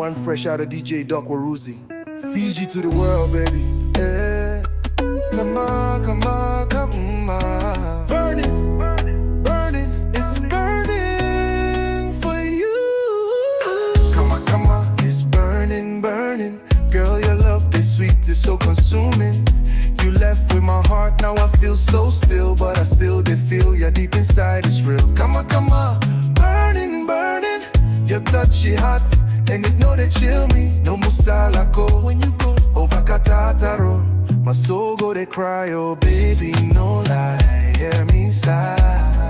one fresh out of DJ Warusi. Fiji to the world, baby. Yeah. Come on, come on, come on. Burning, burning, it's burning for you. Come on, it's burning, burning. Girl, your love is sweet, it's so consuming. You left with my heart, now I feel so still, but I still did feel ya deep inside, it's real. Come on, burning, burning. Your touch is hot, and it know they chill me. Nomu lako when you go, vaka tataro. My soul go they cry, oh baby, no lie, hear me sigh.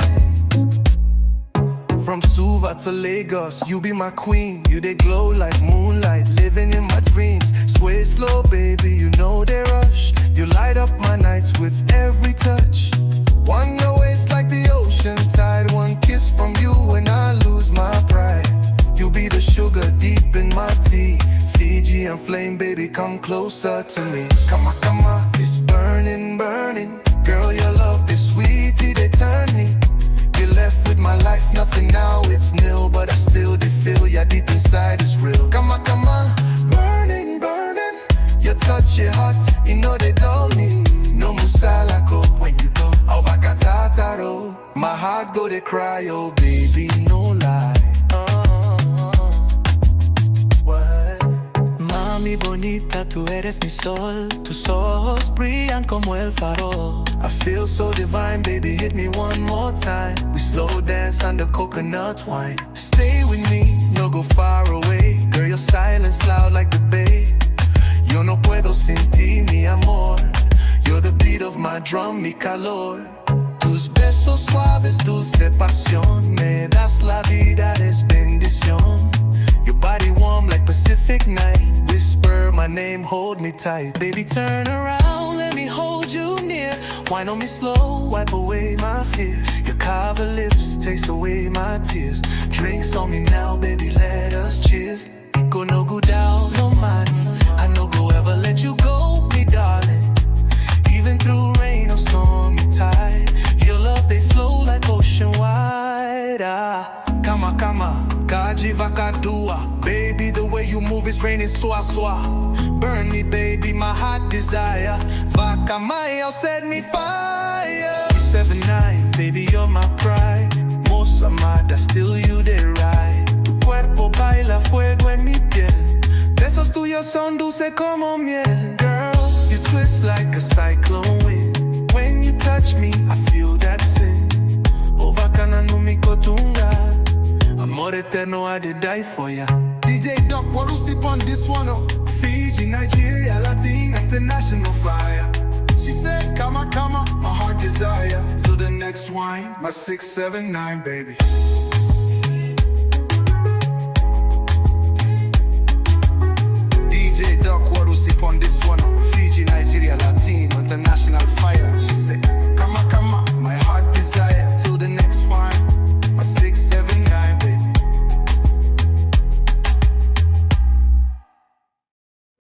From Suva to Lagos, you be my queen. You they glow like moonlight, living in my dreams. Sway slow, baby, you know they rush. You light up my nights with every touch. One your waist like the ocean tide. One kiss from you and I lose my pride. You be the sugar deep in my tea. Fijian flame, baby, come closer to me. Come on, it's burning, burning. Girl, your love is sweet, it turn me. You left with my life, nothing now, it's nil. But I still did feel ya deep inside, it's real. Come on, burning, burning. Your touch, your hot, you know they dull me. Nomu lako when you go, vaka tataro. My heart go they cry, oh baby, no lie. Mami bonita, tú eres mi sol. Tus ojos brillan como el farol. I feel so divine, baby, hit me one more time. We slow dance under coconut wine. Stay with me, no go far away. Girl, your silence loud like the bay. Yo no puedo sin ti, mi amor. You're the beat of my drum, mi calor. Tus besos suaves, dulce pasión. Me das la vida, es bendición. Your body warm like Pacific night. Whisper my name, hold me tight. Baby, turn around, let me hold you near. Wine on me slow, wipe away my fear. Your carved lips taste away my tears. Drinks on me now, baby, let us cheers. Iko no go down, no money. I no go ever let you go, me darling. Even through rain or stormy tide, your love, they flow like ocean wide. Kama, kaji vaka dua. Baby, the way you move is raining swa. Burn me, baby, my heart desire. Vaka Maya set me fire. 379, baby, you're my pride. Most amada, still you they ride. Tu cuerpo baila fuego en mi piel. Besos tuyos son dulce como miel. Girl, you twist like a cyclone wind. When you touch me, I feel that sin. O vaka na numi kotunga. Amor, eterno, I did die for ya. DJ Warusi on this one, oh. Fiji, Nigeria, Latino, international fire. She said, come on, my heart desire. Till the next wine, my 679, baby.